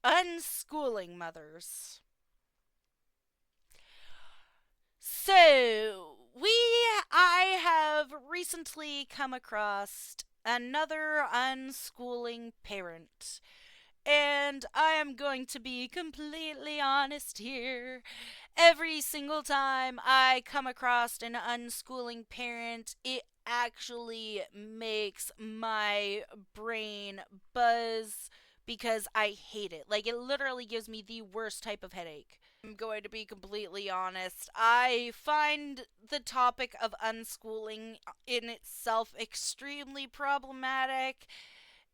Unschooling mothers. So, I have recently come across another unschooling parent. And I am going to be completely honest here. Every single time I come across an unschooling parent, it actually makes my brain buzz because I hate it. Like, it literally gives me the worst type of headache. I'm going to be completely honest. I find the topic of unschooling in itself extremely problematic,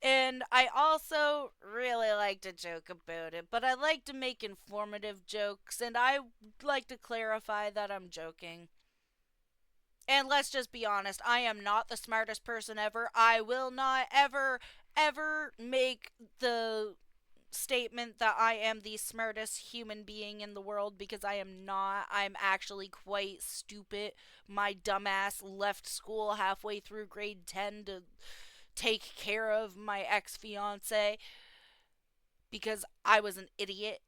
and I also really like to joke about it, but I like to make informative jokes, and I like to clarify that I'm joking. And let's just be honest, I am not the smartest person ever. I will not ever make the statement that I am the smartest human being in the world, because I am not. I'm actually quite stupid. My dumbass left school halfway through grade 10 to take care of my ex fiance because I was an idiot.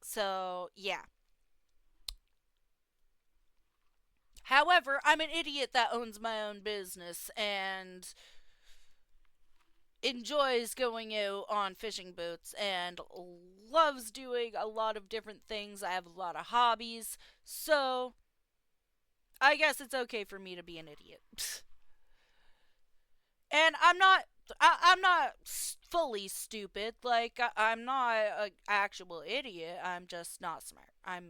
So, yeah. However, I'm an idiot that owns my own business and enjoys going out on fishing boats and loves doing a lot of different things. I have a lot of hobbies. So, I guess it's okay for me to be an idiot. And I'm not fully stupid. Like, I'm not an actual idiot. I'm just not smart. I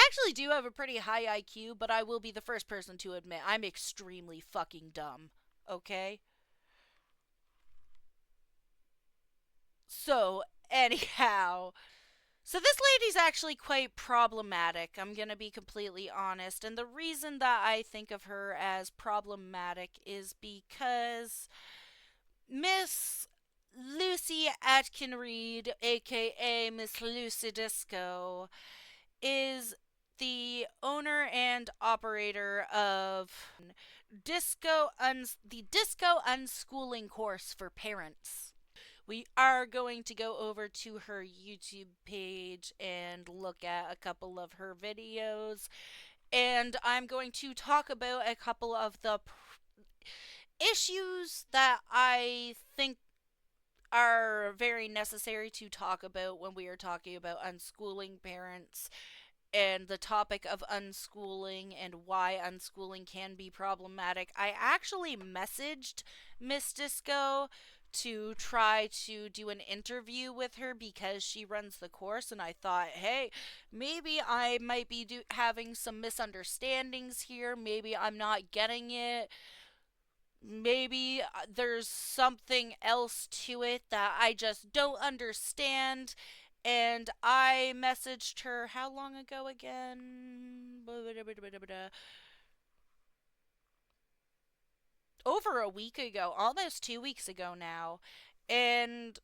actually do have a pretty high IQ, but I will be the first person to admit I'm extremely fucking dumb. Okay? So, anyhow, so this lady's actually quite problematic. I'm going to be completely honest. And the reason that I think of her as problematic is because Miss Lucy Atkin Reed, aka Miss Lucy Disco, is the owner and operator of the Disco Unschooling course for parents. We are going to go over to her YouTube page and look at a couple of her videos, and I'm going to talk about a couple of the issues that I think are very necessary to talk about when we are talking about unschooling parents, and the topic of unschooling and why unschooling can be problematic. I actually messaged Miss Disco to try to do an interview with her because she runs the course, and I thought, hey, maybe I might be having some misunderstandings here. Maybe I'm not getting it. Maybe there's something else to it that I just don't understand. And I messaged her how long ago again? Over a week ago, almost 2 weeks ago now. And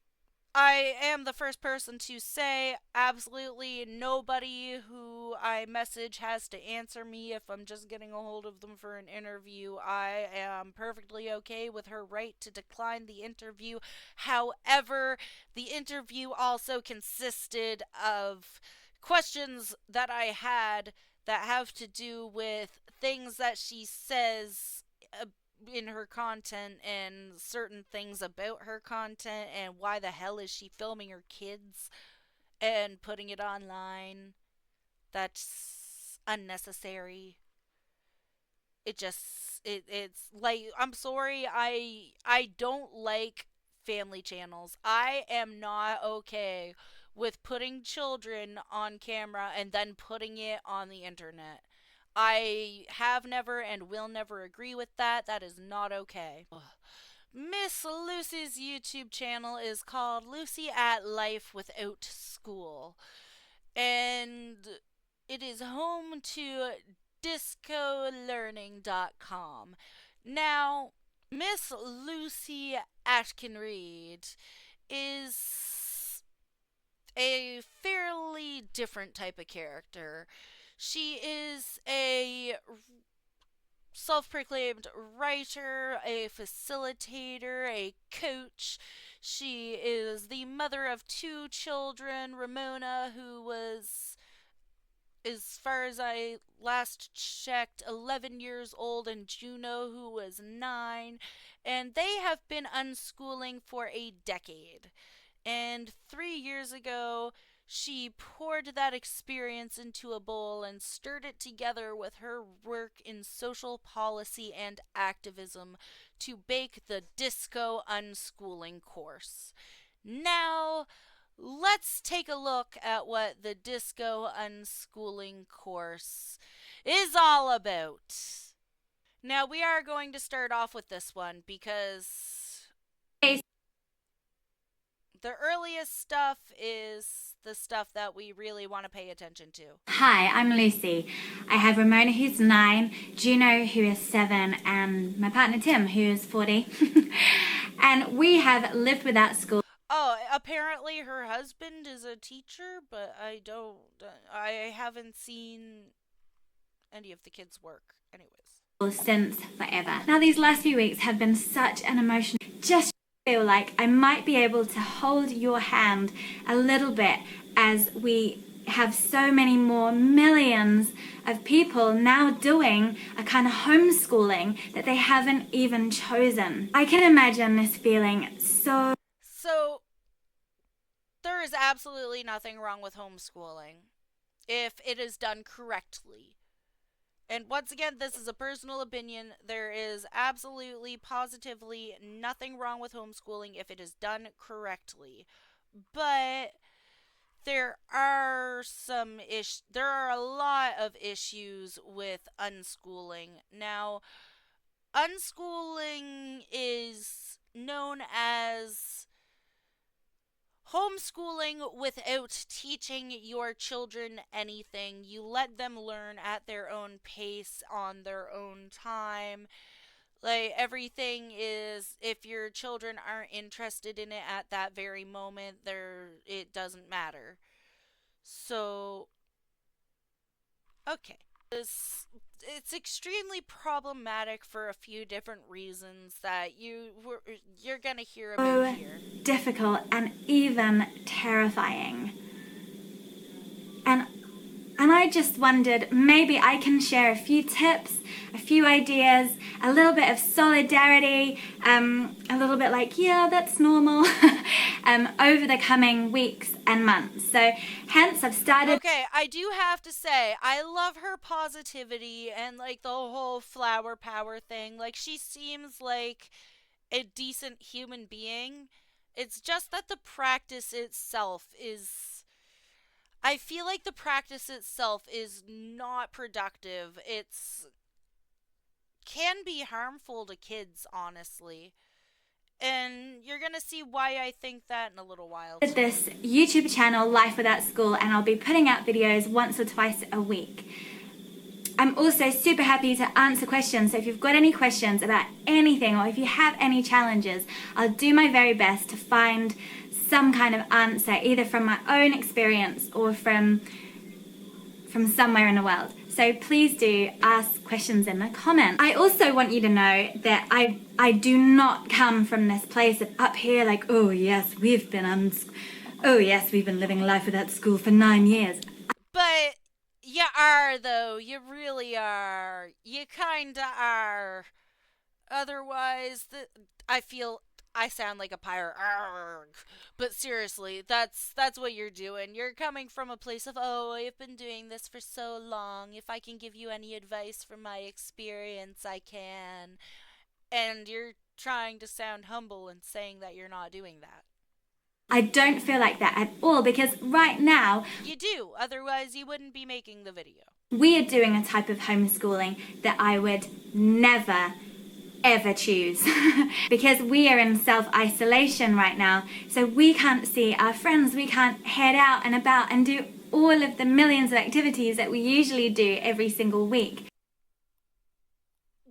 I am the first person to say absolutely nobody who I message has to answer me if I'm just getting a hold of them for an interview. I am perfectly okay with her right to decline the interview. However, the interview also consisted of questions that I had that have to do with things that she says in her content, and certain things about her content, and why the hell is she filming her kids and putting it online. That's unnecessary. It's like, I'm sorry, I don't like family channels. I am not okay with putting children on camera and then putting it on the internet. I have never and will never agree with that. That is not okay. Miss Lucy's YouTube channel is called Lucy at Life Without School, and it is home to discolearning.com. Now, Miss Lucy Atkin Reed is a fairly different type of character. She is a self proclaimed writer, a facilitator, a coach. She is the mother of two children, Ramona, who was, as far as I last checked, 11 years old, and Juno, who was 9. And they have been unschooling for a decade. And 3 years ago, she poured that experience into a bowl and stirred it together with her work in social policy and activism to bake the Disco Unschooling course. Now, let's take a look at what the Disco Unschooling course is all about. Now, we are going to start off with this one because the earliest stuff is the stuff that we really want to pay attention to. Hi, I'm Lucy. I have Ramona, who's 9, Juno, who is 7, and my partner Tim, who is 40. And we have lived without school. Oh, apparently her husband is a teacher, but I haven't seen any of the kids' work, anyways. Since forever. Now, these last few weeks have been such an emotion. Just feel like I might be able to hold your hand a little bit as we have so many more millions of people now doing a kind of homeschooling that they haven't even chosen. I can imagine this feeling so. So, there is absolutely nothing wrong with homeschooling if it is done correctly. And once again, this is a personal opinion. There is absolutely, positively nothing wrong with homeschooling if it is done correctly. But there are a lot of issues with unschooling. Now, unschooling is known as homeschooling without teaching your children anything. You let them learn at their own pace, on their own time. Like, everything is, if your children aren't interested in it at that very moment, it doesn't matter. So, okay. It's extremely problematic for a few different reasons that you're going to hear about here. Difficult and even terrifying. And I just wondered, maybe I can share a few tips, a few ideas, a little bit of solidarity, a little bit like, yeah, that's normal, over the coming weeks and months. So hence I've started. Okay, I do have to say, I love her positivity and like the whole flower power thing. Like, she seems like a decent human being. It's just that the practice itself is, I feel like the practice itself is not productive. It's can be harmful to kids, honestly. And you're going to see why I think that in a little while. This YouTube channel, Life Without School, and I'll be putting out videos once or twice a week. I'm also super happy to answer questions, so if you've got any questions about anything or if you have any challenges, I'll do my very best to find some kind of answer, either from my own experience or from somewhere in the world. So please do ask questions in the comments. I also want you to know that I do not come from this place of up here like, oh yes, we've been living life without school for 9 years. But you are, though. You really are. You kinda are. Otherwise, I feel I sound like a pirate. Arrgh. But seriously, that's what you're doing. You're coming from a place of, oh, I've been doing this for so long. If I can give you any advice from my experience, I can. And you're trying to sound humble and saying that you're not doing that. I don't feel like that at all, because right now you do. Otherwise, you wouldn't be making the video. We are doing a type of homeschooling that I would never ever choose because we are in self-isolation right now, so we can't see our friends, we can't head out and about and do all of the millions of activities that we usually do every single week.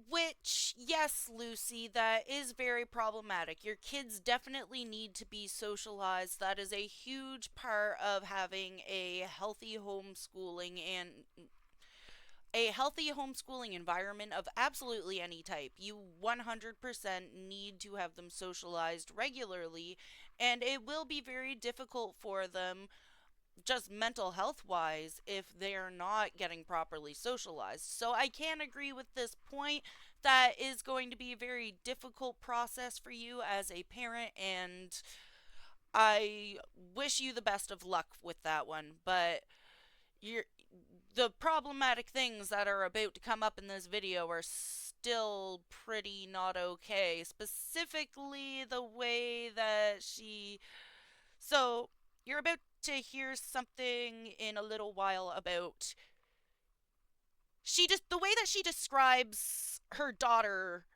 Which, yes, Lucy, that is very problematic. Your kids definitely need to be socialized. That is a huge part of having a healthy homeschooling, and a healthy homeschooling environment of absolutely any type, you 100% need to have them socialized regularly, and it will be very difficult for them just mental health wise if they're not getting properly socialized. So I can agree with this point that is going to be a very difficult process for you as a parent, and I wish you the best of luck with that one. But you're the problematic things that are about to come up in this video are still pretty not okay. Specifically, the way that so, you're about to hear something in a little while about the way that she describes her daughter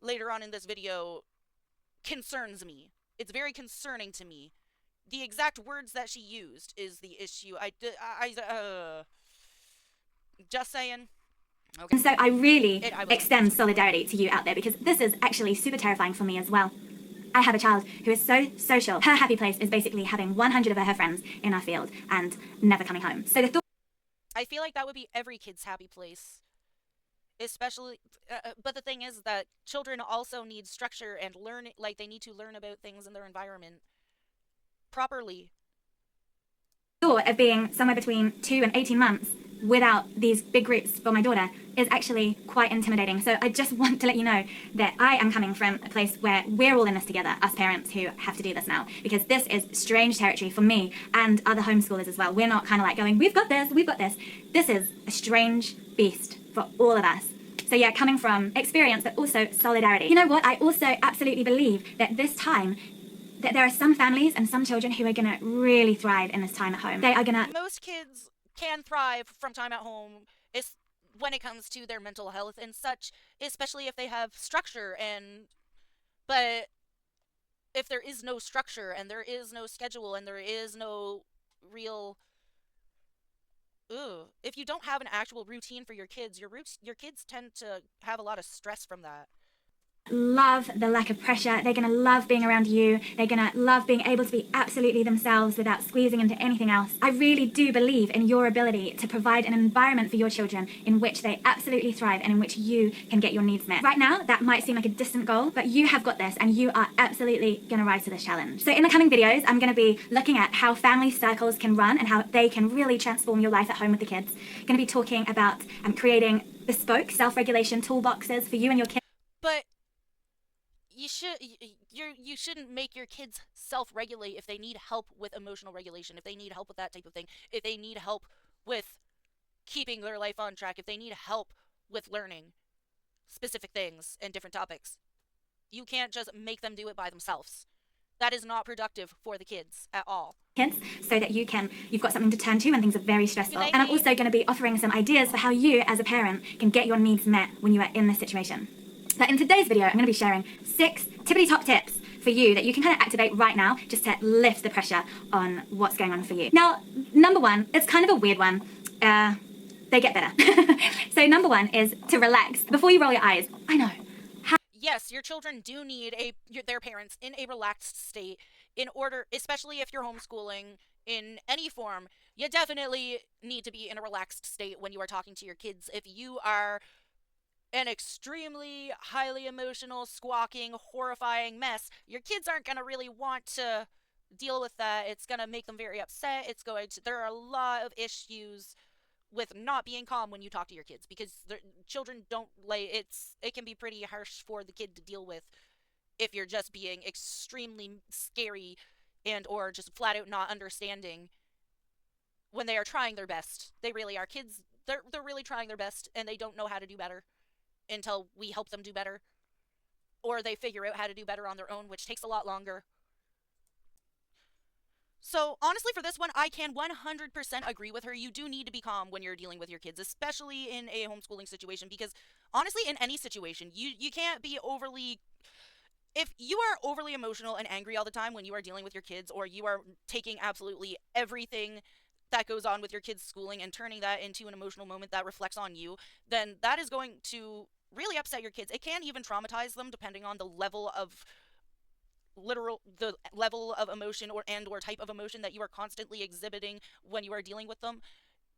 later on in this video concerns me. It's very concerning to me. The exact words that she used is the issue. Just saying. Okay. And so I really I was extend confused. solidarity to you out there, because this is actually super terrifying for me as well. I have a child who is so social. Her happy place is basically having 100 of her friends in our field and never coming home. So the thought I feel like that would be every kid's happy place. Especially, but the thing is that children also need structure and learn, like, they need to learn about things in their environment properly. of being somewhere between 2 and 18 months without these big groups for my daughter is actually quite intimidating. So I just want to let you know that I am coming from a place where we're all in this together, us parents who have to do this now, because this is strange territory for me and other homeschoolers as well. We're not kind of like going, we've got this, we've got this. This is a strange beast for all of us. So yeah, coming from experience, but also solidarity. You know what? I also absolutely believe that this time, that there are some families and some children who are going to really thrive in this time at home. They are going to... Most kids can thrive from time at home is when it comes to their mental health and such, especially if they have structure. But if there is no structure and there is no schedule and there is no real if you don't have an actual routine for your kids, your kids tend to have a lot of stress from that. love the lack of pressure. They're going to love being around you. They're going to love being able to be absolutely themselves without squeezing into anything else. I really do believe in your ability to provide an environment for your children in which they absolutely thrive and in which you can get your needs met. Right now, that might seem like a distant goal, but you have got this and you are absolutely going to rise to this challenge. So in the coming videos, I'm going to be looking at how family circles can run and how they can really transform your life at home with the kids. I'm going to be talking about creating bespoke self-regulation toolboxes for you and your kids. But you shouldn't make your kids self-regulate if they need help with emotional regulation, if they need help with that type of thing, if they need help with keeping their life on track, if they need help with learning specific things and different topics. You can't just make them do it by themselves. That is not productive for the kids at all. Kids, so that you've got something to turn to when things are very stressful. And I'm also going to be offering some ideas for how you as a parent can get your needs met when you are in this situation. But in today's video, I'm going to be sharing 6 tippity-top tips for you that you can kind of activate right now just to lift the pressure on what's going on for you. Now, number 1, it's kind of a weird one. They get better. So number 1 is to relax before you roll your eyes. I know. Yes, your children do need their parents in a relaxed state in order, especially if you're homeschooling in any form. You definitely need to be in a relaxed state when you are talking to your kids. If you are an extremely highly emotional, squawking, horrifying mess, your kids aren't going to really want to deal with that. It's going to make them very upset. There are a lot of issues with not being calm when you talk to your kids, because children don't it can be pretty harsh for the kid to deal with if you're just being extremely scary and or just flat out not understanding when they are trying their best. They really are. Kids, they're really trying their best and they don't know how to do better until we help them do better, or they figure out how to do better on their own, which takes a lot longer. So honestly, for this one, I can 100% agree with her. You do need to be calm when you're dealing with your kids, especially in a homeschooling situation, because honestly, in any situation, you can't be overly... If you are overly emotional and angry all the time when you are dealing with your kids, or you are taking absolutely everything that goes on with your kids' schooling and turning that into an emotional moment that reflects on you, then that is going to really upset your kids. It can even traumatize them depending on the level of emotion or type of emotion that you are constantly exhibiting when you are dealing with them.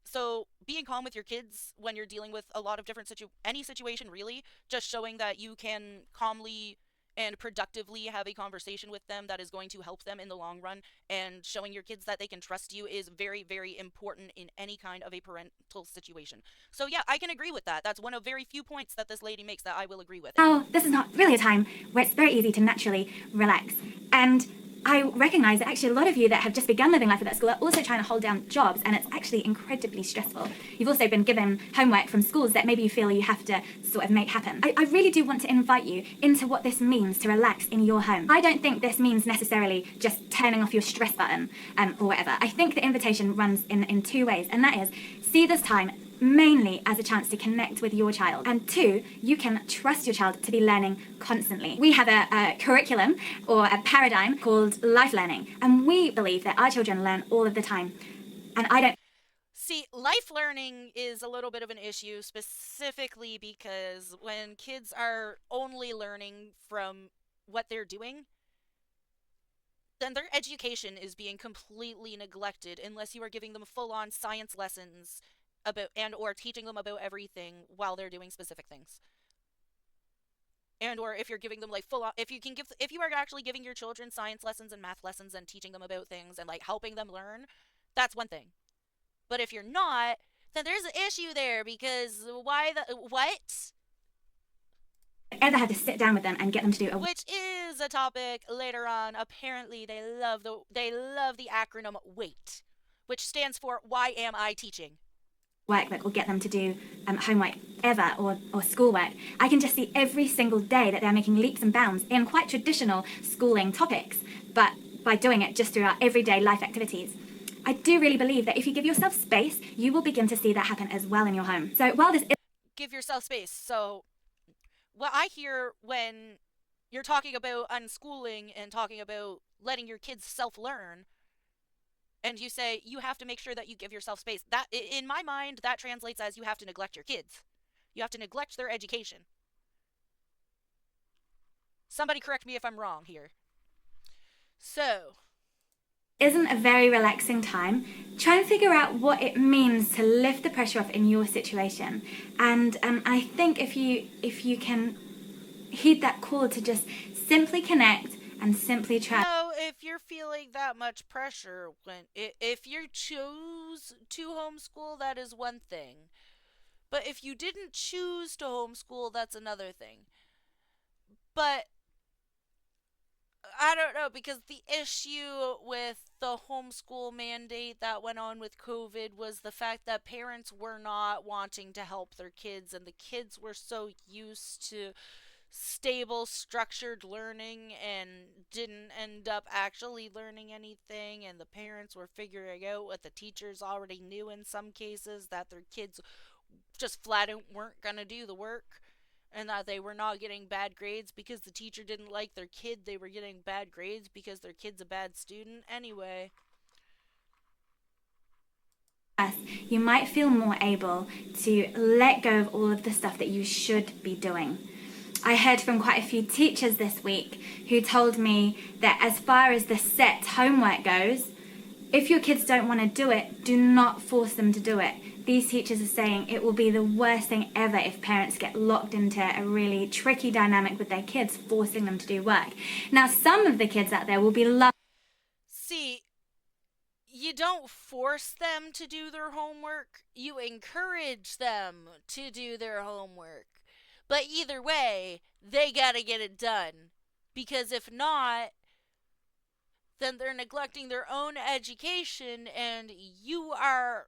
So being calm with your kids when you're dealing with a lot of different any situation really, just showing that you can calmly and productively have a conversation with them that is going to help them in the long run, and showing your kids that they can trust you is very, very important in any kind of a parental situation. So yeah, I can agree with that. That's one of very few points that this lady makes that I will agree with. Oh, this is not really a time where it's very easy to naturally relax. And I recognize that actually a lot of you that have just begun living life at that school are also trying to hold down jobs, and it's actually incredibly stressful. You've also been given homework from schools that maybe you feel you have to sort of make happen. I really do want to invite you into what this means to relax in your home. I don't think this means necessarily just turning off your stress button or whatever. I think the invitation runs in two ways, and that is see this time mainly as a chance to connect with your child. And two, you can trust your child to be learning constantly. We have a curriculum or a paradigm called life learning, and we believe that our children learn all of the time. And I don't See, life learning is a little bit of an issue, specifically because when kids are only learning from what they're doing, then their education is being completely neglected unless you are giving them full-on science lessons about and or teaching them about everything while they're doing specific things. And or if you're giving them like full on, if you are actually giving your children science lessons and math lessons and teaching them about things and like helping them learn, that's one thing. But if you're not, then there's an issue there, because why the what? ever have to sit down with them and get them to do a Which is a topic later on. Apparently, they love the acronym WAIT, which stands for Why Am I Teaching? workbook or get them to do homework ever or schoolwork. I can just see every single day that they're making leaps and bounds in quite traditional schooling topics, but by doing it just through our everyday life activities. I do really believe that if you give yourself space, you will begin to see that happen as well in your home. So while this is Give yourself space. So, what I hear when you're talking about unschooling and talking about letting your kids self learn, and you say you have to make sure that you give yourself space, that in my mind that translates as you have to neglect your kids. You have to neglect their education. Somebody correct me if I'm wrong here. So, isn't a very relaxing time, try and figure out what it means to lift the pressure off in your situation. And I think if you can heed that call to just simply connect and simply try. if you're feeling that much pressure, if you choose to homeschool, that is one thing. But if you didn't choose to homeschool, that's another thing. But I don't know, because the issue with the homeschool mandate that went on with COVID was the fact that parents were not wanting to help their kids, and the kids were so used to stable, structured learning and didn't end up actually learning anything, and the parents were figuring out what the teachers already knew in some cases, that their kids just flat out weren't going to do the work, and that they were not getting bad grades because the teacher didn't like their kid. They were getting bad grades because their kid's a bad student. Anyway, You might feel more able to let go of all of the stuff that you should be doing. I heard from quite a few teachers this week who told me that as far as the set homework goes, if your kids don't want to do it, do not force them to do it. These teachers are saying it will be the worst thing ever if parents get locked into a really tricky dynamic with their kids, forcing them to do work. Now, some of the kids out there will be loving. see, you don't force them to do their homework, you encourage them to do their homework. But either way, they gotta get it done. Because if not, then they're neglecting their own education, and you are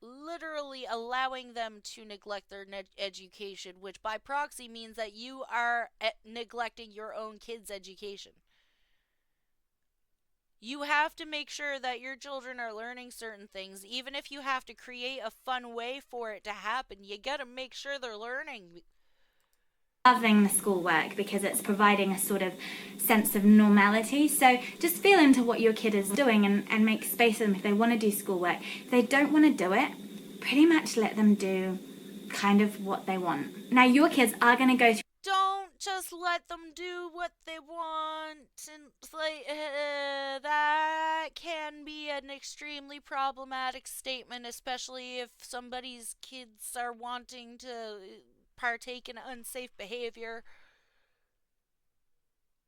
literally allowing them to neglect their education, which by proxy means that you are neglecting your own kids' education. You have to make sure that your children are learning certain things, even if you have to create a fun way for it to happen. You gotta make sure they're learning. Loving the schoolwork because it's providing a sort of sense of normality. So just feel into what your kid is doing and make space for them if they want to do schoolwork. If they don't want to do it, pretty much let them do kind of what they want. Now, your kids are going to go through. Don't just let them do what they want. And it's like, that can be an extremely problematic statement, especially if somebody's kids are wanting to partake in unsafe behavior.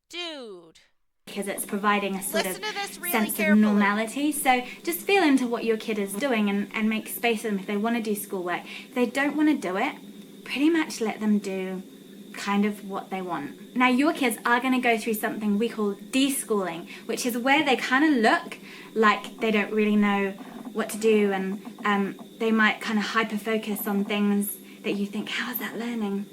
Dude, because it's providing a sort of listen to this really sense of carefully. normality. So just feel into what your kid is doing and make space for them if they want to do schoolwork. If they don't want to do it, pretty much let them do kind of what they want. Now, your kids are going to go through something we call deschooling, which is where they kind of look like they don't really know what to do, and they might kind of hyper focus on things that you think, how is that learning?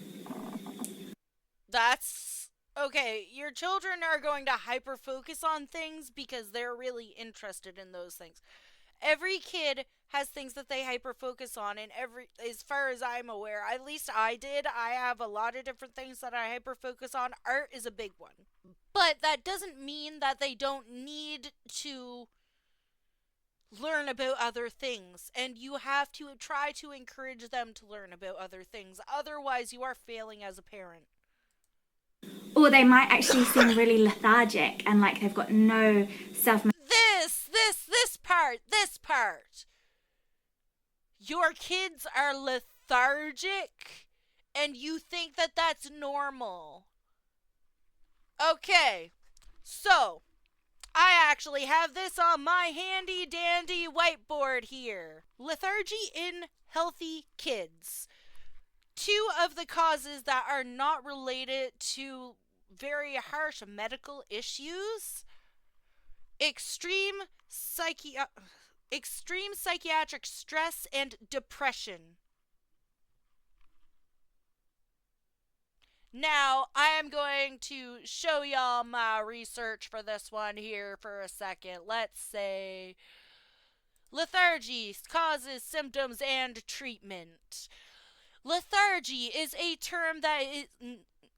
That's okay. Your children are going to hyper focus on things because they're really interested in those things. Every kid has things that they hyper focus on, and every as far as I'm aware, at least I did, I have a lot of different things that I hyper focus on. Art is a big one. But that doesn't mean that they don't need to learn about other things, and you have to try to encourage them to learn about other things. Otherwise, you are failing as a parent. Or they might actually seem really lethargic and like they've got no self. This part. Your kids are lethargic and you think that that's normal. Okay, so I actually have this on my handy dandy whiteboard here. Lethargy in healthy kids. Two of the causes that are not related to very harsh medical issues: extreme psychi- uh, extreme psychiatric stress and depression. Now, I am going to show y'all my research for this one here for a second. Let's say lethargy causes, symptoms, and treatment. Lethargy is a term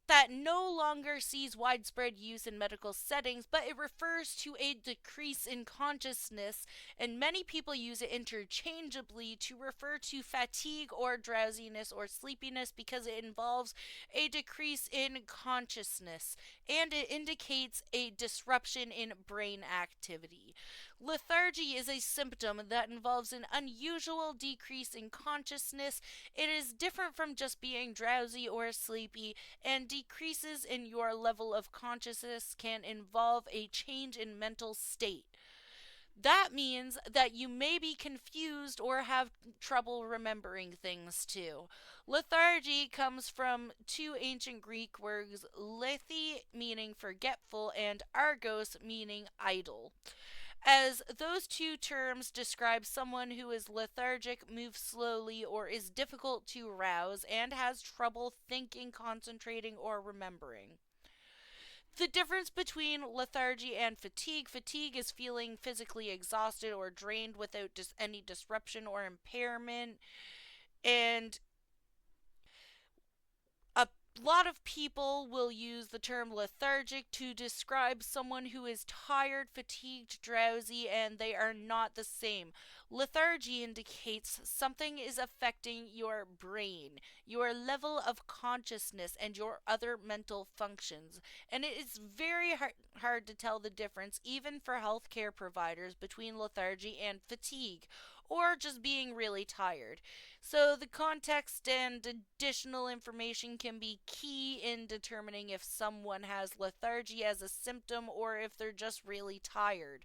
that no longer sees widespread use in medical settings, but it refers to a decrease in consciousness, and many people use it interchangeably to refer to fatigue or drowsiness or sleepiness because it involves a decrease in consciousness and it indicates a disruption in brain activity. Lethargy is a symptom that involves an unusual decrease in consciousness. It is different from just being drowsy or sleepy, and decreases in your level of consciousness can involve a change in mental state. That means that you may be confused or have trouble remembering things too. Lethargy comes from two ancient Greek words, lethe meaning forgetful and argos meaning idle, as those two terms describe someone who is lethargic, moves slowly, or is difficult to arouse, and has trouble thinking, concentrating, or remembering. The difference between lethargy and fatigue: fatigue is feeling physically exhausted or drained without any disruption or impairment, and a lot of people will use the term lethargic to describe someone who is tired, fatigued, drowsy, and they are not the same. Lethargy indicates something is affecting your brain, your level of consciousness, and your other mental functions. And it is very hard to tell the difference, even for healthcare providers, between lethargy and fatigue, or just being really tired. So, the context and additional information can be key in determining if someone has lethargy as a symptom or if they're just really tired.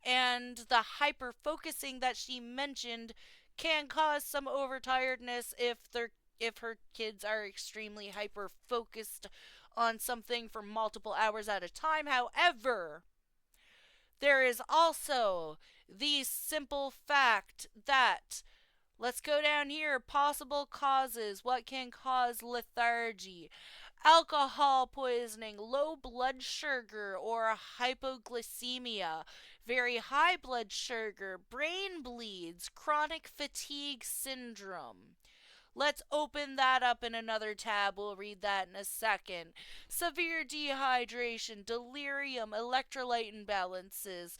And the hyper focusing that she mentioned can cause some overtiredness if her kids are extremely hyper focused on something for multiple hours at a time. However, there is also the simple fact that, let's go down here. Possible causes. What can cause lethargy? Alcohol poisoning, low blood sugar or hypoglycemia, very high blood sugar, brain bleeds, chronic fatigue syndrome. Let's open that up in another tab. We'll read that in a second. Severe dehydration, delirium, electrolyte imbalances,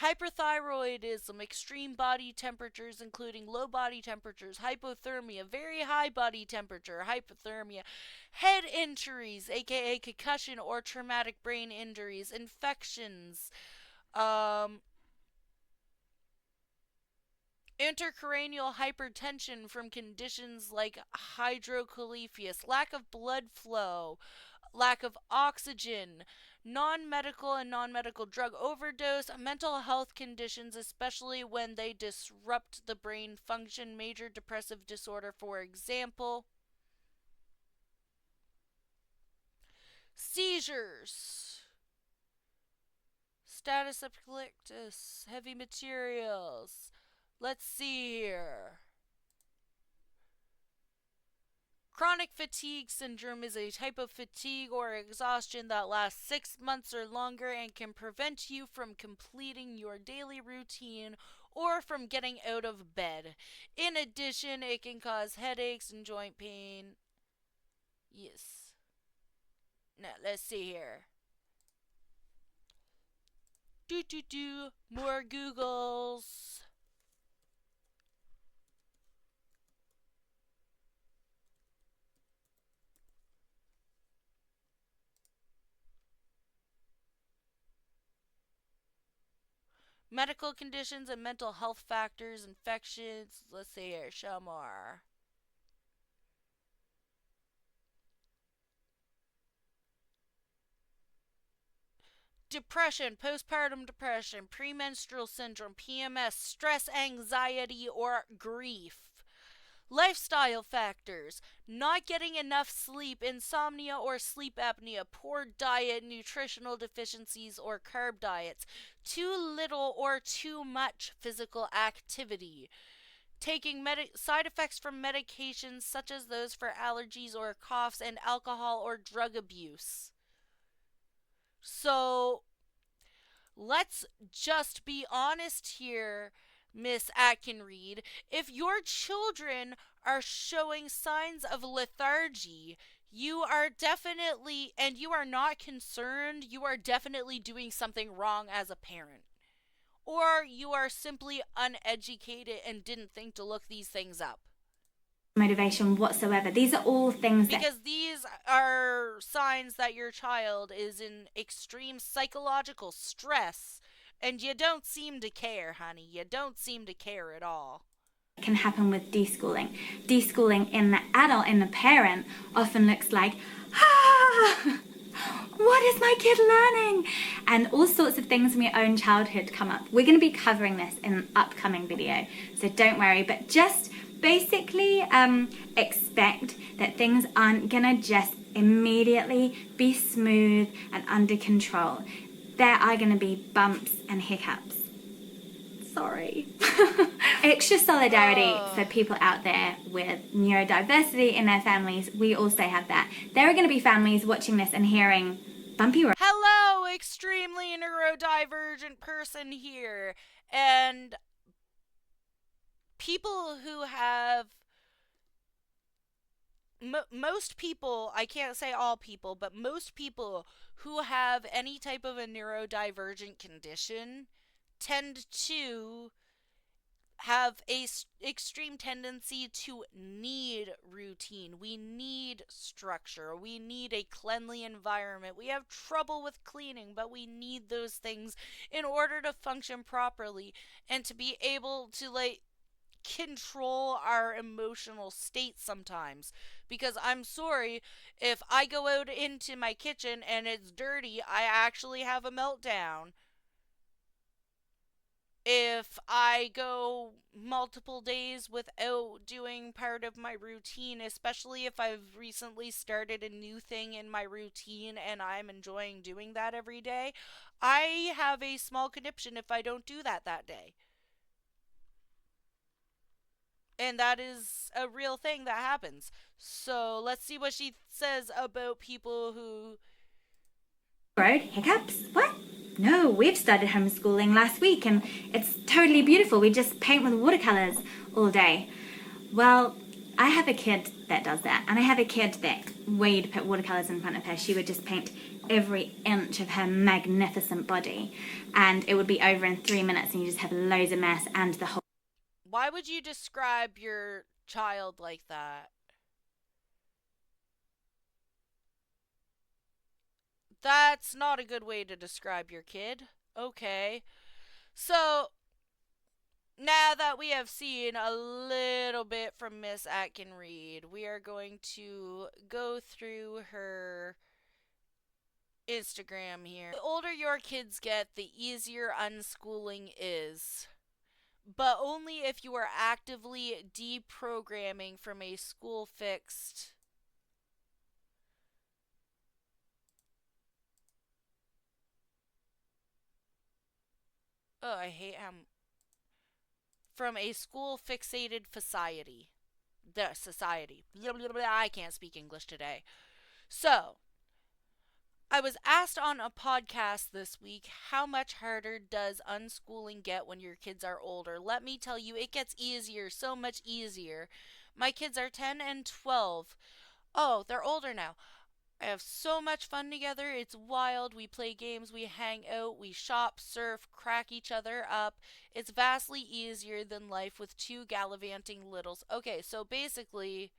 hyperthyroidism, extreme body temperatures, including low body temperatures, hypothermia, very high body temperature, hypothermia, head injuries, aka concussion or traumatic brain injuries, infections, um, intracranial hypertension from conditions like hydrocephalus, lack of blood flow, lack of oxygen, non medical and non medical drug overdose, mental health conditions, especially when they disrupt the brain function, major depressive disorder, for example, seizures, status epilepticus, heavy materials. Let's see here. Chronic fatigue syndrome is a type of fatigue or exhaustion that lasts 6 months or longer and can prevent you from completing your daily routine or from getting out of bed. In addition, it can cause headaches and joint pain. Yes. Now, let's see here. More Googles. Medical conditions and mental health factors, infections. Let's see here. Show more. Depression, postpartum depression, premenstrual syndrome, PMS, stress, anxiety, or grief. Lifestyle factors, not getting enough sleep, insomnia or sleep apnea, poor diet, nutritional deficiencies or carb diets, too little or too much physical activity, taking side effects from medications such as those for allergies or coughs, and alcohol or drug abuse. So let's just be honest here, Miss Atkinreed. If your children are showing signs of lethargy, you are definitely, and you are not concerned, you are definitely doing something wrong as a parent. Or you are simply uneducated and didn't think to look these things up. Motivation whatsoever. These are all things that, because these are signs that your child is in extreme psychological stress, and you don't seem to care, honey. You don't seem to care at all. can happen with deschooling. Deschooling in the adult, in the parent, often looks like, what is my kid learning? And all sorts of things from your own childhood come up. We're going to be covering this in an upcoming video, so don't worry, but just basically expect that things aren't going to just immediately be smooth and under control. There are going to be bumps and hiccups. Sorry. Extra solidarity for people out there with neurodiversity in their families. We also have that. There are going to be families watching this and hearing bumpy roads. Hello, extremely neurodivergent person here. And people who have most people, I can't say all people, but most people who have any type of a neurodivergent condition tend to have a extreme tendency to need routine. We need structure. We need a cleanly environment. We have trouble with cleaning, but we need those things in order to function properly and to be able to control our emotional state sometimes. Because I'm sorry, if I go out into my kitchen and it's dirty, I actually have a meltdown. If I go multiple days without doing part of my routine, especially if I've recently started a new thing in my routine and I'm enjoying doing that every day, I have a small conniption if I don't do that day. And that is a real thing that happens. So let's see what she says about people who... Road hiccups? What? No, we've started homeschooling last week and it's totally beautiful. We just paint with watercolors all day. Well, I have a kid that does that, and I have a kid that we'd put watercolors in front of her. She would just paint every inch of her magnificent body, and it would be over in 3 minutes, and you just have loads of mess and the whole. Why would you describe your child like that? That's not a good way to describe your kid. Okay. So, now that we have seen a little bit from Miss Atkin Reed, we are going to go through her Instagram here. The older your kids get, the easier unschooling is, but only if you are actively deprogramming from a school fixed. Oh, I hate how. From a school fixated society. The society. Blah, blah, blah, I can't speak English today. So, I was asked on a podcast this week, how much harder does unschooling get when your kids are older? Let me tell you, it gets easier, so much easier. My kids are 10 and 12. Oh, they're older now. I have so much fun together. It's wild. We play games, we hang out, we shop, surf, crack each other up. It's vastly easier than life with two gallivanting littles. Okay, so basically,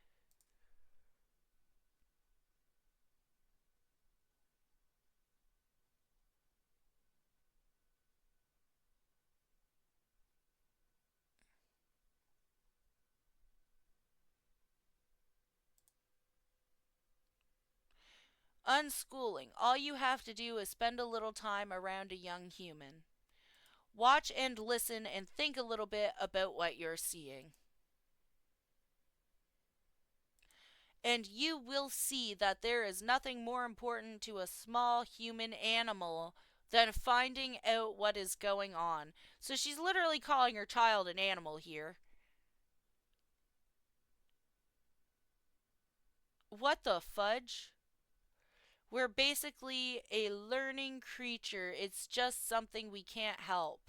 unschooling. All you have to do is spend a little time around a young human. Watch and listen and think a little bit about what you're seeing. And you will see that there is nothing more important to a small human animal than finding out what is going on. So she's literally calling her child an animal here. What the fudge? We're basically a learning creature. It's just something we can't help.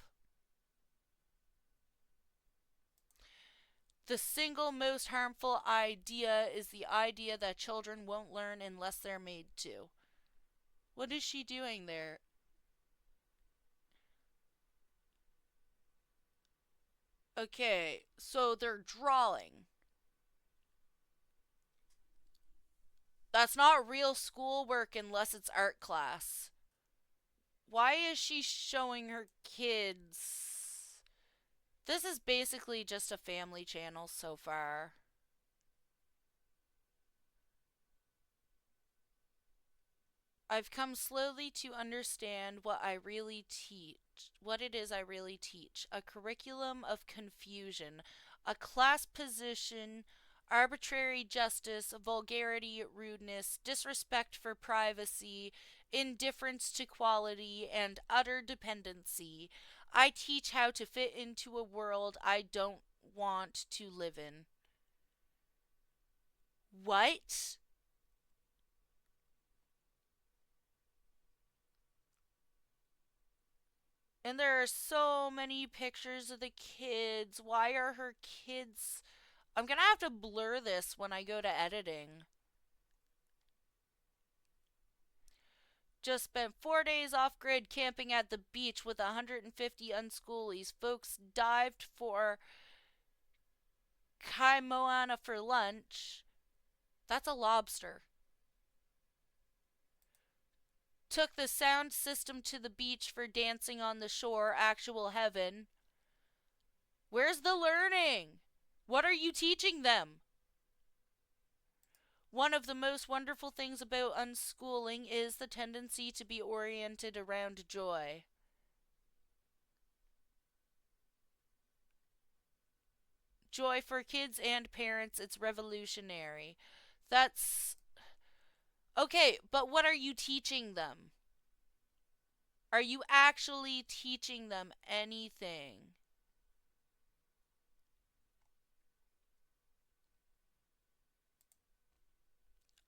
The single most harmful idea is the idea that children won't learn unless they're made to. What is she doing there? Okay, so they're drawing. That's not real schoolwork unless it's art class. Why is she showing her kids? This is basically just a family channel so far. I've come slowly to understand what it is I really teach. A curriculum of confusion, a class position, arbitrary justice, vulgarity, rudeness, disrespect for privacy, indifference to quality, and utter dependency. I teach how to fit into a world I don't want to live in. What? And there are so many pictures of the kids. Why are her kids. I'm gonna have to blur this when I go to editing. Just spent 4 days off grid camping at the beach with 150 unschoolies. Folks dived for kaimoana for lunch. That's a lobster. Took the sound system to the beach for dancing on the shore. Actual heaven. Where's the learning? What are you teaching them? One of the most wonderful things about unschooling is the tendency to be oriented around joy. Joy for kids and parents, it's revolutionary. That's okay, but what are you teaching them? Are you actually teaching them anything?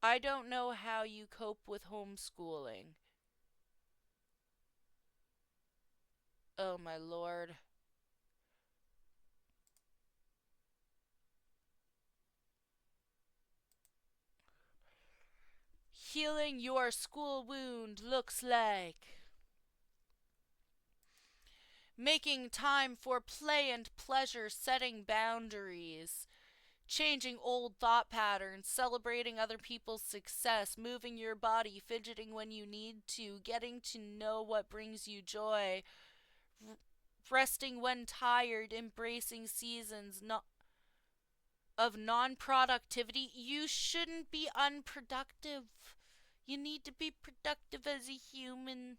I don't know how you cope with homeschooling. Oh my lord. Healing your school wound looks like making time for play and pleasure, setting boundaries, changing old thought patterns, celebrating other people's success, moving your body, fidgeting when you need to, getting to know what brings you joy, resting when tired, embracing seasons of non productivity. You shouldn't be unproductive. You need to be productive as a human.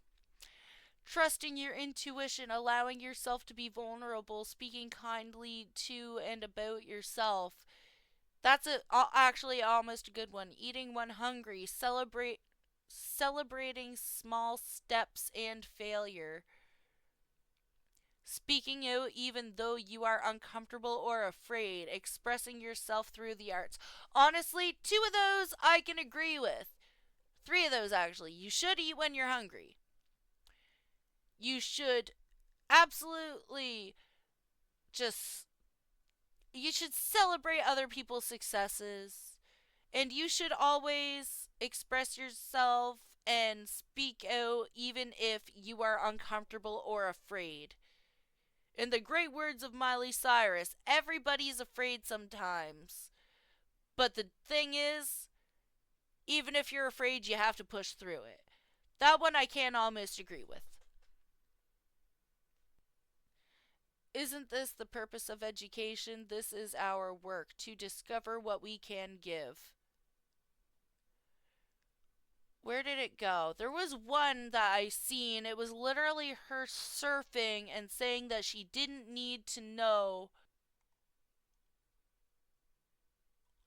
Trusting your intuition, allowing yourself to be vulnerable, speaking kindly to and about yourself. That's actually almost a good one. Eating when hungry, celebrating small steps and failure. Speaking out even though you are uncomfortable or afraid, expressing yourself through the arts. Honestly, 2 of those I can agree with. 3 of those actually. You should eat when you're hungry. You should absolutely just you should celebrate other people's successes, and you should always express yourself and speak out even if you are uncomfortable or afraid. In the great words of Miley Cyrus, everybody's afraid sometimes. But the thing is, even if you're afraid, you have to push through it. That one I can almost agree with. Isn't this the purpose of education? This is our work, to discover what we can give. Where did it go? There was one that I seen. It was literally her surfing and saying that she didn't need to know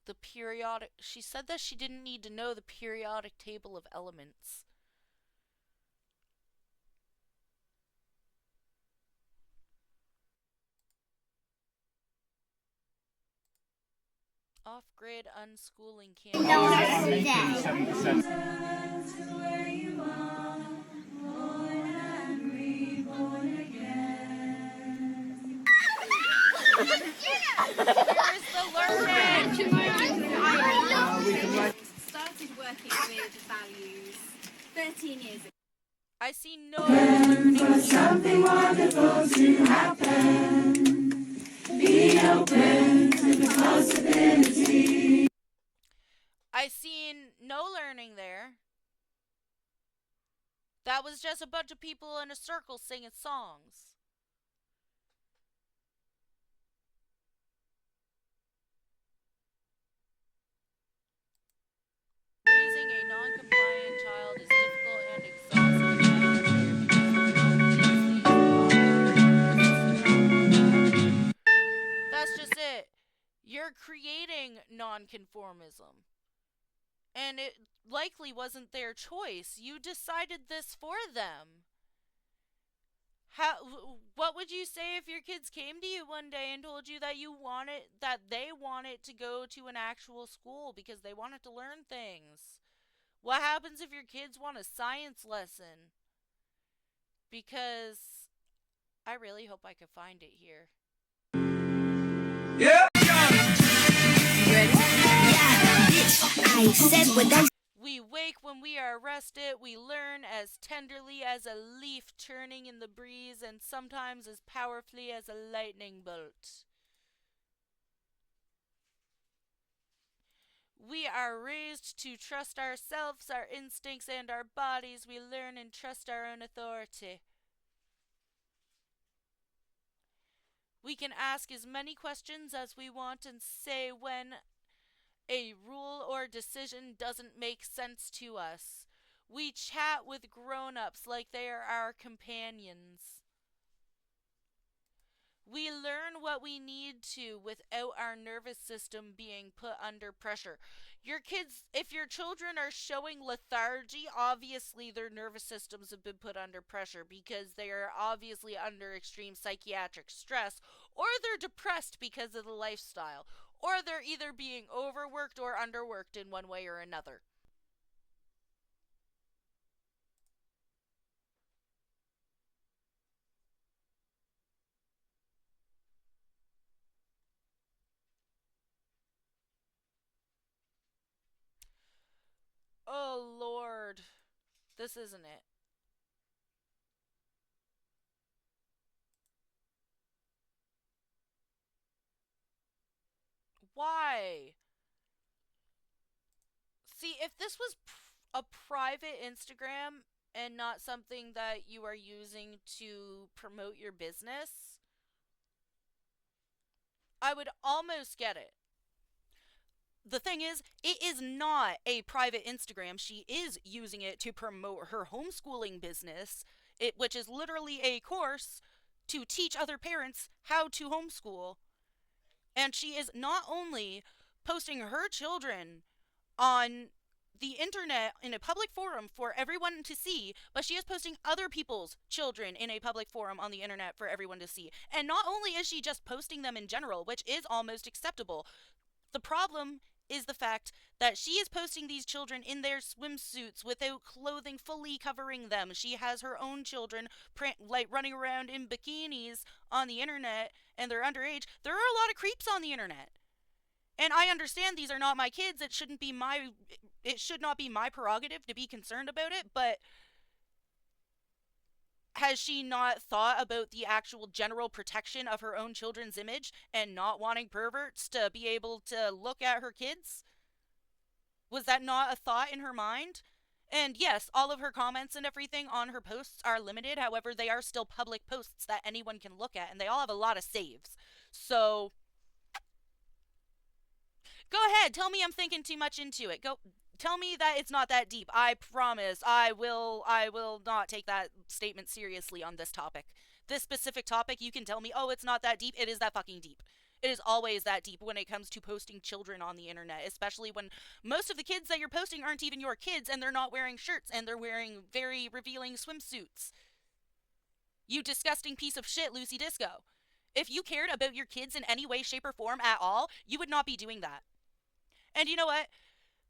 the periodic. She said that she didn't need to know the periodic table of elements. Off-grid unschooling campaign. Where is the learning? Started working with values 13 years ago. I see no learning. For something wonderful to happen. Be open to the possibility. I seen no learning there. That was just a bunch of people in a circle singing songs. Raising a non-compliant child is difficult and exhausting That's just it. You're creating non-conformism. And it likely wasn't their choice. You decided this for them. What would you say if your kids came to you one day and told you that they wanted to go to an actual school because they wanted to learn things? What happens if your kids want a science lesson? Because I really hope I could find it here. Yeah. I said what I We wake when we are rested. We learn as tenderly as a leaf turning in the breeze, and sometimes as powerfully as a lightning bolt. We are raised to trust ourselves, our instincts, and our bodies. We learn and trust our own authority. We can ask as many questions as we want and say when a rule or decision doesn't make sense to us. We chat with grown-ups like they are our companions. We learn what we need to without our nervous system being put under pressure. If your children are showing lethargy, obviously their nervous systems have been put under pressure because they are obviously under extreme psychiatric stress, or they're depressed because of the lifestyle, or they're either being overworked or underworked in one way or another. Oh, Lord. This isn't it. Why? See, if this was a private Instagram and not something that you are using to promote your business, I would almost get it. The thing is, it is not a private Instagram. She is using it to promote her homeschooling business, which is literally a course to teach other parents how to homeschool. And she is not only posting her children on the internet in a public forum for everyone to see, but she is posting other people's children in a public forum on the internet for everyone to see. And not only is she just posting them in general, which is almost acceptable, the problem is the fact that she is posting these children in their swimsuits without clothing fully covering them. She has her own children like running around in bikinis on the internet and they're underage. There are a lot of creeps on the internet. And I understand these are not my kids. It should not be my prerogative to be concerned about it, but has she not thought about the actual general protection of her own children's image and not wanting perverts to be able to look at her kids? Was that not a thought in her mind? And yes, all of her comments and everything on her posts are limited. However, they are still public posts that anyone can look at, and they all have a lot of saves. So, go ahead, tell me I'm thinking too much into it. Go tell me that it's not that deep. I promise I will not take that statement seriously on this topic. This specific topic, you can tell me, "Oh, it's not that deep." It is that fucking deep. It is always that deep when it comes to posting children on the internet, especially when most of the kids that you're posting aren't even your kids and they're not wearing shirts and they're wearing very revealing swimsuits. You disgusting piece of shit, Lucy Disco. If you cared about your kids in any way, shape, or form at all, you would not be doing that. And you know what?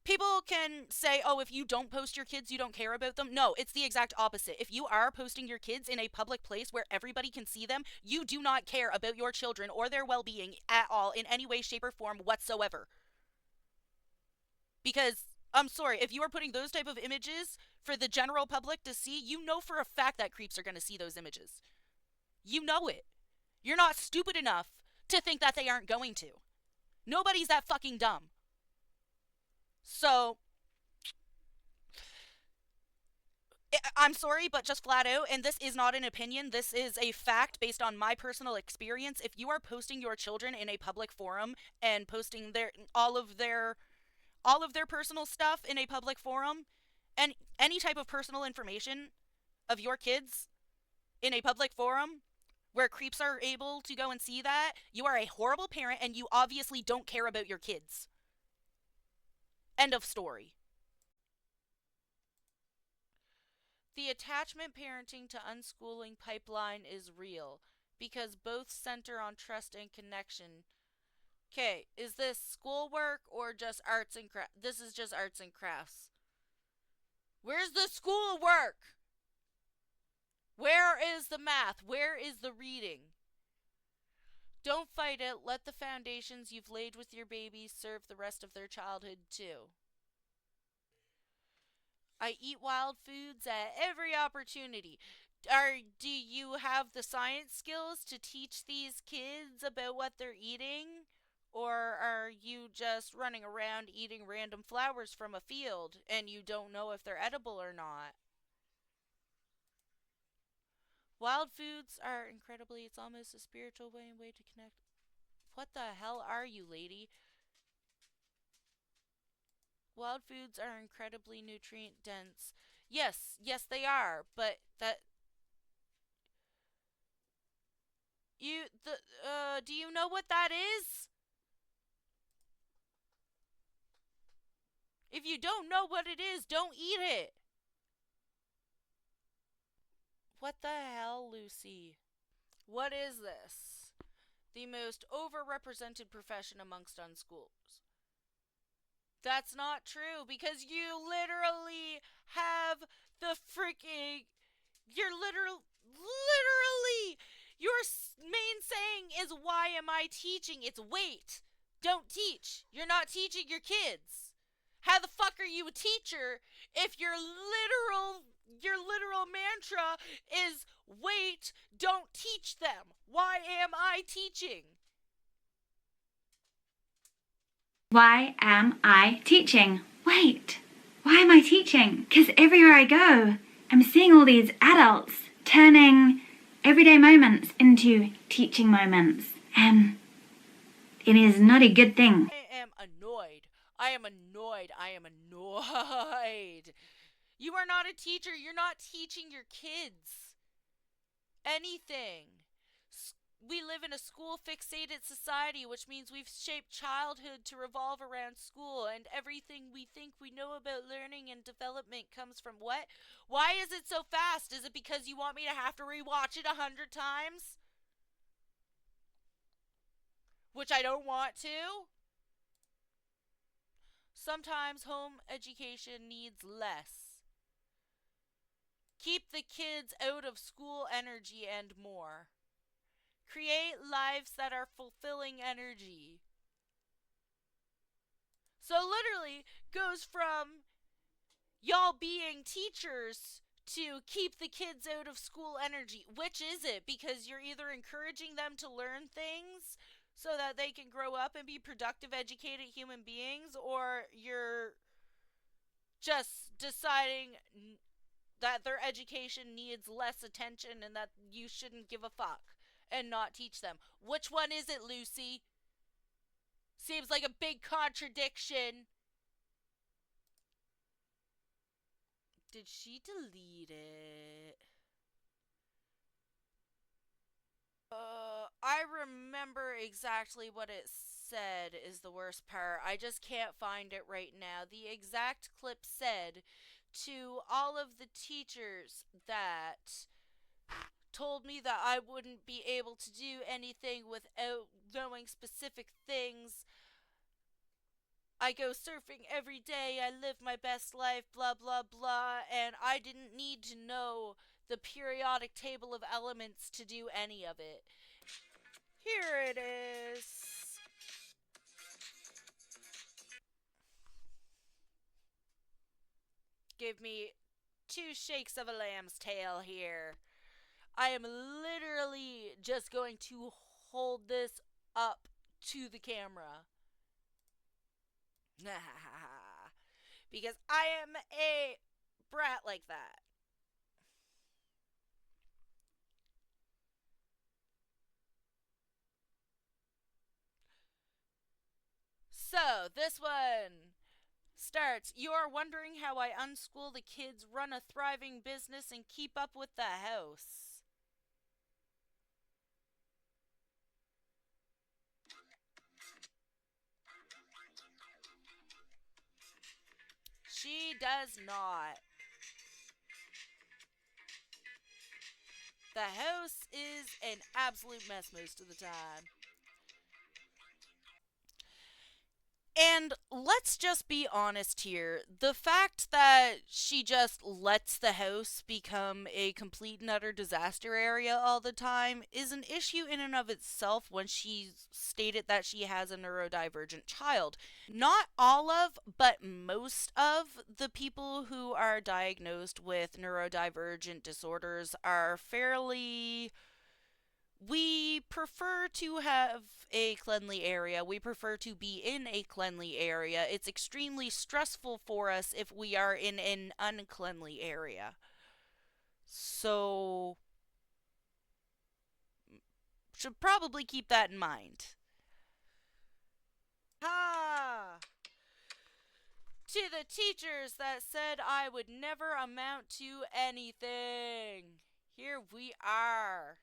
People can say, oh, if you don't post your kids, you don't care about them. No, it's the exact opposite. If you are posting your kids in a public place where everybody can see them, you do not care about your children or their well being at all in any way, shape, or form whatsoever. Because, I'm sorry, if you are putting those type of images for the general public to see, you know for a fact that creeps are going to see those images. You know it. You're not stupid enough to think that they aren't going to. Nobody's that fucking dumb. So, I'm sorry, but just flat out, and this is not an opinion, this is a fact based on my personal experience. If you are posting your children in a public forum and posting all of their personal stuff in a public forum and any type of personal information of your kids in a public forum where creeps are able to go and see that, you are a horrible parent and you obviously don't care about your kids. End of story. The attachment parenting to unschooling pipeline is real because both center on trust and connection. Okay, is this schoolwork or just arts and crafts? This is just arts and crafts. Where's the schoolwork? Where is the math? Where is the reading? Don't fight it. Let the foundations you've laid with your babies serve the rest of their childhood too. I eat wild foods at every opportunity. Do you have the science skills to teach these kids about what they're eating? Or are you just running around eating random flowers from a field and you don't know if they're edible or not? Wild foods are incredibly, it's almost a spiritual way to connect. What the hell are you, lady? Wild foods are incredibly nutrient dense. Yes, they are, but do you know what that is? If you don't know what it is, don't eat it. What the hell, Lucy? What is this? The most overrepresented profession amongst unschoolers. That's not true because you literally have the freaking. You're literally. Your main saying is, why am I teaching? It's wait. Don't teach. You're not teaching your kids. How the fuck are you a teacher if your literal mantra is wait, don't teach them? Why am I teaching? Why am I teaching? Wait, why am I teaching? Because everywhere I go, I'm seeing all these adults turning everyday moments into teaching moments. And it is not a good thing. I am annoyed. I am annoyed. I am annoyed. You are not a teacher. You're not teaching your kids anything. We live in a school fixated society, which means we've shaped childhood to revolve around school, and everything we think we know about learning and development comes from what? Why is it so fast? Is it because you want me to have to rewatch it 100 times? Which I don't want to? Sometimes home education needs less. Keep the kids out of school energy and more. Create lives that are fulfilling energy. So literally goes from y'all being teachers to keep the kids out of school energy. Which is it? Because you're either encouraging them to learn things so that they can grow up and be productive, educated human beings, or you're just deciding that their education needs less attention and that you shouldn't give a fuck and not teach them. Which one is it, Lucy? Seems like a big contradiction. Did she delete it? I remember exactly what it said is the worst part. I just can't find it right now. The exact clip said, to all of the teachers that told me that I wouldn't be able to do anything without knowing specific things. I go surfing every day, I live my best life, blah blah blah, and I didn't need to know the periodic table of elements to do any of it. Here it is. Give me 2 shakes of a lamb's tail here. I am literally just going to hold this up to the camera. Because I am a brat like that. So, this one starts. You are wondering how I unschool the kids, run a thriving business, and keep up with the house. She does not. The house is an absolute mess most of the time. And let's just be honest here. The fact that she just lets the house become a complete and utter disaster area all the time is an issue in and of itself when she stated that she has a neurodivergent child. Not all of, but most of the people who are diagnosed with neurodivergent disorders are fairly, we prefer to have a cleanly area. We prefer to be in a cleanly area. It's extremely stressful for us if we are in an uncleanly area. So, should probably keep that in mind. Ha! To the teachers that said I would never amount to anything. Here we are.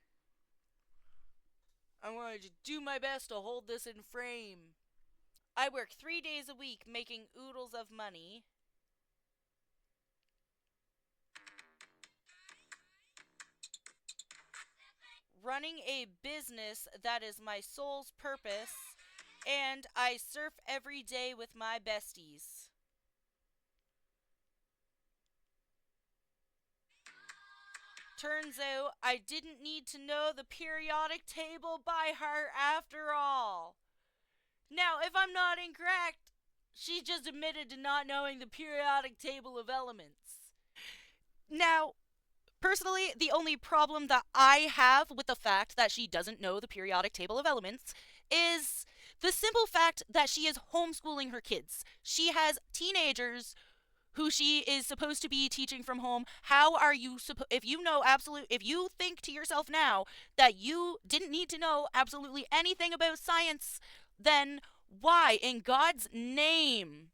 I wanted to do my best to hold this in frame. I work 3 days a week making oodles of money. Running a business that is my soul's purpose. And I surf every day with my besties. Turns out I didn't need to know the periodic table by heart after all. Now, if I'm not incorrect, She just admitted to not knowing the periodic table of elements. Now, personally, the only problem that I have with the fact that she doesn't know the periodic table of elements is the simple fact that she is homeschooling her kids. She has teenagers who she is supposed to be teaching from home. How are you supposed, if you think to yourself now that you didn't need to know absolutely anything about science, then why in God's name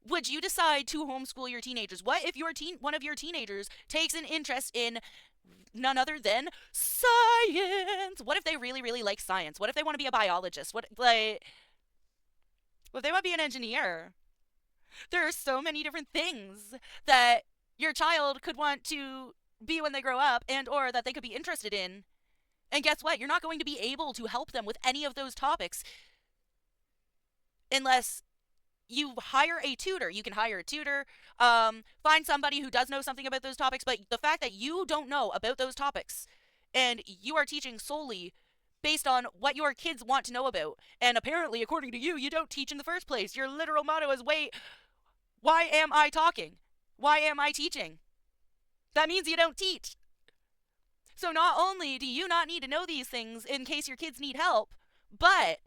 would you decide to homeschool your teenagers? What if one of your teenagers takes an interest in none other than science? What if they really, really like science? What if they want to be a biologist? What if they want to be an engineer? There are so many different things that your child could want to be when they grow up and or that they could be interested in. And guess what? You're not going to be able to help them with any of those topics unless you hire a tutor. You can hire a tutor, find somebody who does know something about those topics, but the fact that you don't know about those topics and you are teaching solely based on what your kids want to know about, and apparently, according to you, you don't teach in the first place. Your literal motto is, wait, why am I talking? Why am I teaching? That means you don't teach. So not only do you not need to know these things in case your kids need help, but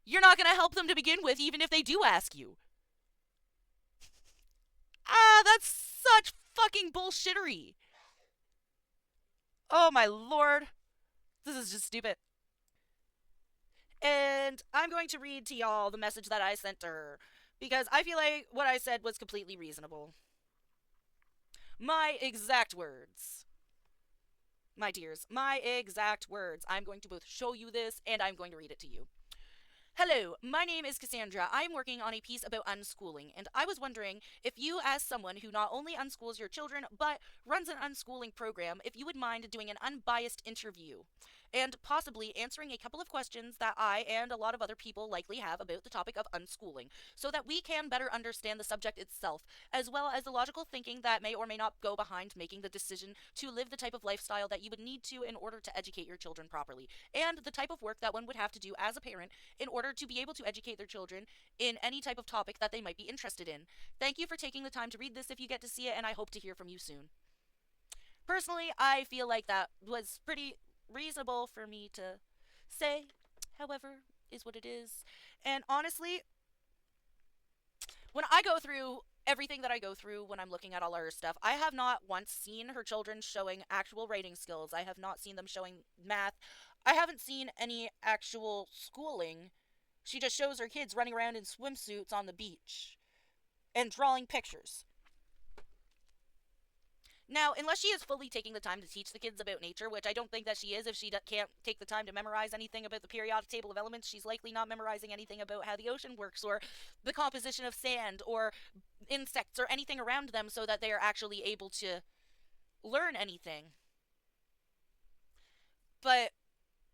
you're not going to help them to begin with, even if they do ask you. That's such fucking bullshittery. Oh my lord. This is just stupid. And I'm going to read to y'all the message that I sent to her, because I feel like what I said was completely reasonable. My exact words. My dears, my exact words. I'm going to both show you this and I'm going to read it to you. Hello, my name is Cassandra. I'm working on a piece about unschooling, and I was wondering if you, as someone who not only unschools your children, but runs an unschooling program, if you would mind doing an unbiased interview and possibly answering a couple of questions that I and a lot of other people likely have about the topic of unschooling, so that we can better understand the subject itself, as well as the logical thinking that may or may not go behind making the decision to live the type of lifestyle that you would need to in order to educate your children properly, and the type of work that one would have to do as a parent in order to be able to educate their children in any type of topic that they might be interested in. Thank you for taking the time to read this if you get to see it, and I hope to hear from you soon. Personally, I feel like that was pretty reasonable for me to say, however, is what it is. And honestly, when I go through everything that I go through when I'm looking at all her stuff, I have not once seen her children showing actual writing skills. I have not seen them showing math. I haven't seen any actual schooling. She just shows her kids running around in swimsuits on the beach and drawing pictures. Now, unless she is fully taking the time to teach the kids about nature, which I don't think that she is, if she can't take the time to memorize anything about the periodic table of elements, she's likely not memorizing anything about how the ocean works or the composition of sand or insects or anything around them so that they are actually able to learn anything. But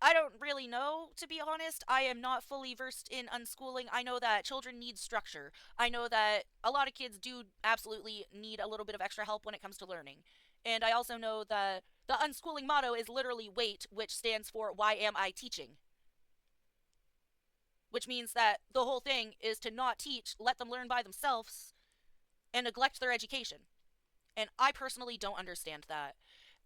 I don't really know, to be honest. I am not fully versed in unschooling. I know that children need structure. I know that a lot of kids do absolutely need a little bit of extra help when it comes to learning. And I also know that the unschooling motto is literally WAIT, which stands for Why Am I Teaching? Which means that the whole thing is to not teach, let them learn by themselves, and neglect their education. And I personally don't understand that.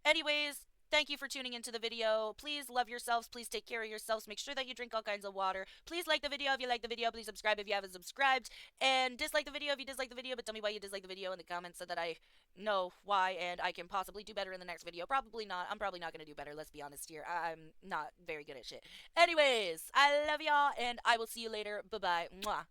Anyways, thank you for tuning into the video. Please love yourselves. Please take care of yourselves. Make sure that you drink all kinds of water. Please like the video if you like the video. Please subscribe if you haven't subscribed. And dislike the video if you dislike the video. But tell me why you dislike the video in the comments so that I know why and I can possibly do better in the next video. Probably not. I'm probably not going to do better. Let's be honest here. I'm not very good at shit. Anyways, I love y'all and I will see you later. Bye-bye. Mwah.